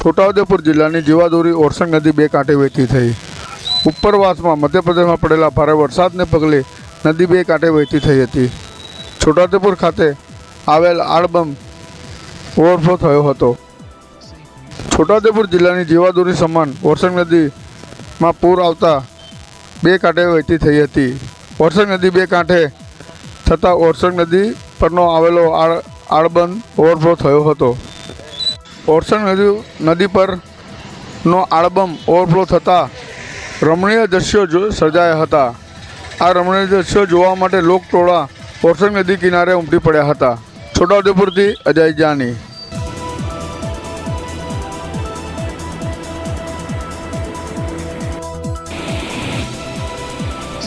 છોટાઉદેપુર જિલ્લાની જીવાદોરી ઓરસંગ નદી બે કાંઠે વહેતી થઈ। ઉપરવાસમાં મધ્યપ્રદેશમાં પડેલા ભારે વરસાદને પગલે નદી બે કાંઠે વહેતી થઈ હતી। છોટાઉદેપુર ખાતે આવેલ આળબંધ ઓવરફ્લો થયો હતો। છોટાઉદેપુર જિલ્લાની જીવાદોરી સમાન ઓરસંગ નદીમાં પૂર આવતા બે કાંઠે વહેતી થઈ હતી। ઓરસંગ નદી બે કાંઠે થતાં ઓરસંગ નદી પરનો આવેલો આળબંધ ઓવરફ્લો થયો હતો। ઓરસંગ નદી પરનો આળબંધ ઓવરફ્લો થતાં રમણીય દ્રશ્યો સર્જાયા હતા। આ રમણીય દ્રશ્યો જોવા માટે લોકટોળા ઓરસંગ નદી કિનારે ઉમટી પડ્યા હતા। છોટાઉદેપુરથી Ajay Jani.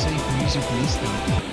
Safe music list.